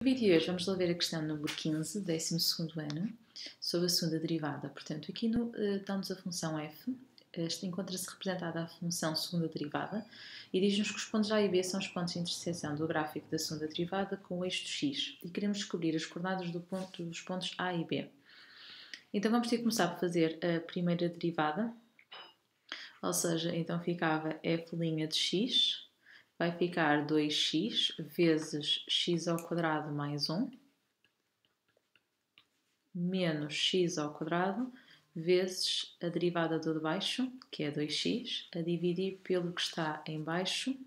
No vídeo de hoje vamos resolver a questão número 15, 12º ano, sobre a segunda derivada. Portanto, aqui dá-nos a função f, esta encontra-se representada a função segunda derivada e diz-nos que os pontos A e B são os pontos de intersecção do gráfico da segunda derivada com o eixo x e queremos descobrir as coordenadas dos pontos A e B. Então vamos ter que começar por fazer a primeira derivada, ou seja, então ficava f' de x, vai ficar 2x vezes x ao quadrado mais 1, menos x ao quadrado, vezes a derivada do de baixo, que é 2x, a dividir pelo que está em baixo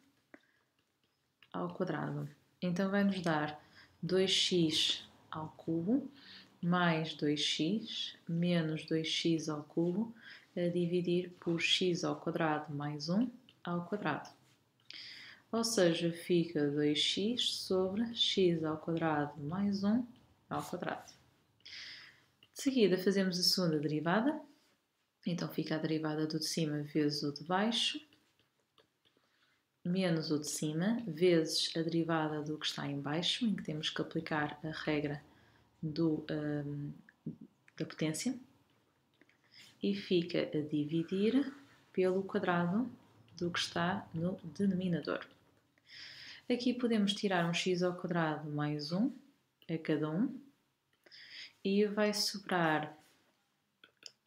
ao quadrado. Então vai-nos dar 2x ao cubo, mais 2x, menos 2x ao cubo, a dividir por x ao quadrado mais 1 ao quadrado. Ou seja, fica 2x sobre x ao quadrado mais 1 ao quadrado. De seguida fazemos a segunda derivada. Então fica a derivada do de cima vezes o de baixo, menos o de cima, vezes a derivada do que está em baixo, em que temos que aplicar a regra da potência. E fica a dividir pelo quadrado do que está no denominador. Aqui podemos tirar um x ao quadrado mais 1 a cada um e vai sobrar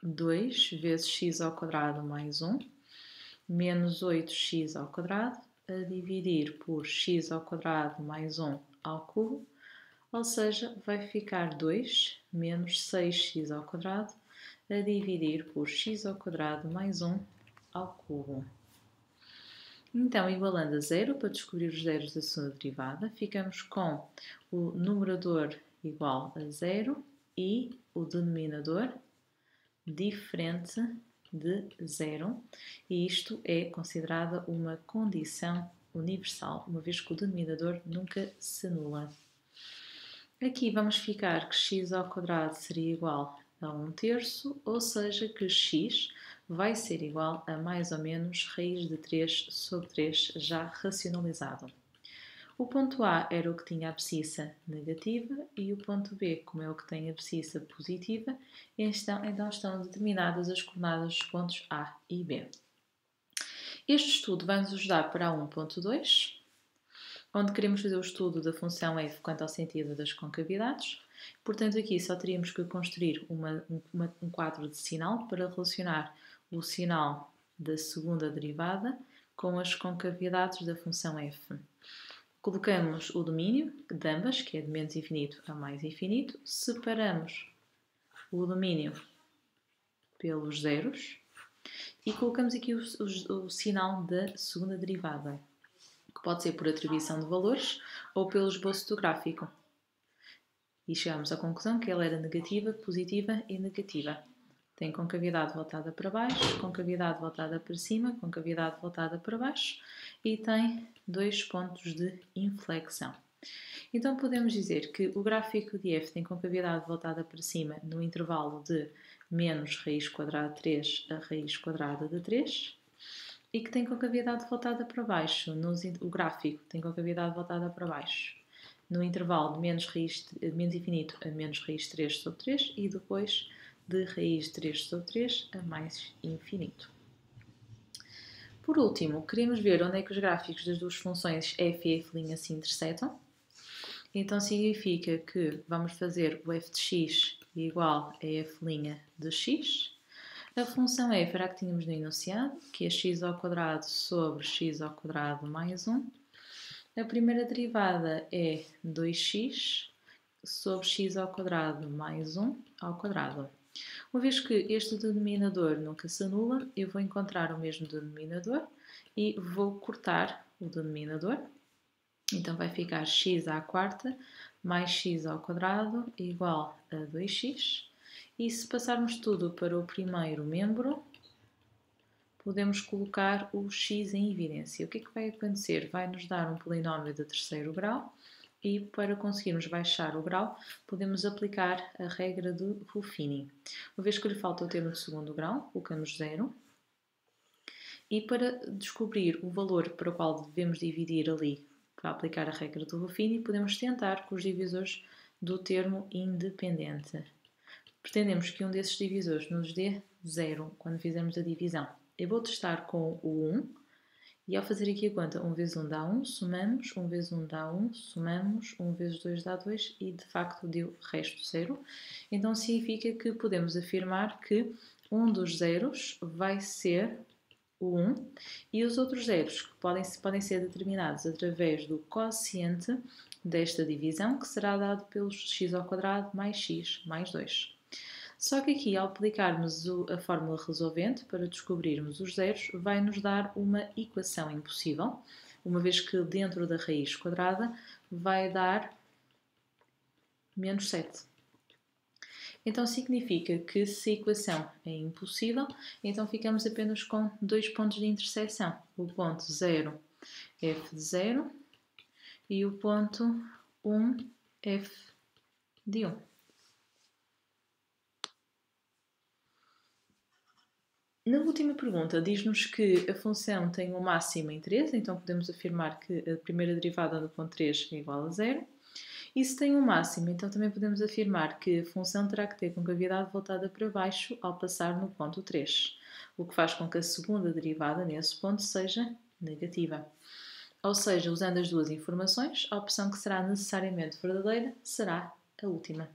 2 vezes x ao quadrado mais 1 menos 8x ao quadrado a dividir por x ao quadrado mais 1 ao cubo, ou seja, vai ficar 2 menos 6x ao quadrado a dividir por x ao quadrado mais 1 ao cubo. Então, igualando a zero, para descobrir os zeros da segunda derivada, ficamos com o numerador igual a zero e o denominador diferente de zero. E isto é considerada uma condição universal, uma vez que o denominador nunca se anula. Aqui vamos ficar que x ao quadrado seria igual a 1/3, ou seja, que x vai ser igual a mais ou menos raiz de 3 sobre 3 já racionalizado. O ponto A era o que tinha a abscissa negativa e o ponto B, como é o que tem a abscissa positiva, então estão determinadas as coordenadas dos pontos A e B. Este estudo vai nos ajudar para a 1.2, onde queremos fazer o estudo da função f quanto ao sentido das concavidades. Portanto, aqui só teríamos que construir um quadro de sinal para relacionar o sinal da segunda derivada com as concavidades da função f. Colocamos o domínio de ambas, que é de menos infinito a mais infinito, separamos o domínio pelos zeros e colocamos aqui o sinal da segunda derivada, que pode ser por atribuição de valores ou pelo esboço do gráfico. E chegamos à conclusão que ela era negativa, positiva e negativa. Tem concavidade voltada para baixo, concavidade voltada para cima, concavidade voltada para baixo e tem dois pontos de inflexão. Então podemos dizer que o gráfico de f tem concavidade voltada para cima no intervalo de menos raiz quadrada de 3 a raiz quadrada de 3 e que tem concavidade voltada para baixo, o gráfico tem concavidade voltada para baixo no intervalo de menos infinito a menos raiz 3 sobre 3 e depois de raiz 3 sobre 3 a mais infinito. Por último, queremos ver onde é que os gráficos das duas funções f e f' se intersetam. Então significa que vamos fazer o f de x igual a f' de x. A função f era a que tínhamos no enunciado, que é x ao quadrado sobre x ao quadrado mais 1. A primeira derivada é 2x sobre x ao quadrado mais 1 ao quadrado. Uma vez que este denominador nunca se anula, eu vou encontrar o mesmo denominador e vou cortar o denominador. Então vai ficar x à quarta mais x ao quadrado igual a 2x. E se passarmos tudo para o primeiro membro, podemos colocar o x em evidência. O que é que vai acontecer? Vai nos dar um polinómio de terceiro grau e para conseguirmos baixar o grau, podemos aplicar a regra de Ruffini. Uma vez que lhe falta o termo de segundo grau, colocamos 0. E para descobrir o valor para o qual devemos dividir ali para aplicar a regra do Ruffini, podemos tentar com os divisores do termo independente. Pretendemos que um desses divisores nos dê 0 quando fizermos a divisão. Eu vou testar com o 1 e ao fazer aqui a conta 1 vezes 1 dá 1, somamos, 1 vezes 1 dá 1, somamos, 1 vezes 2 dá 2 e de facto deu resto 0. Então significa que podemos afirmar que um dos zeros vai ser o 1 e os outros zeros que podem ser determinados através do quociente desta divisão, que será dado pelo x² mais x mais 2. Só que aqui, ao aplicarmos a fórmula resolvente para descobrirmos os zeros, vai nos dar uma equação impossível, uma vez que dentro da raiz quadrada vai dar menos 7. Então significa que se a equação é impossível, então ficamos apenas com 2 pontos de interseção. O ponto 0, f de 0 e o ponto 1, f de 1. Na última pergunta, diz-nos que a função tem um máximo em 3, então podemos afirmar que a primeira derivada do ponto 3 é igual a 0. E se tem um máximo, então também podemos afirmar que a função terá que ter concavidade voltada para baixo ao passar no ponto 3, o que faz com que a segunda derivada nesse ponto seja negativa. Ou seja, usando as duas informações, a opção que será necessariamente verdadeira será a última.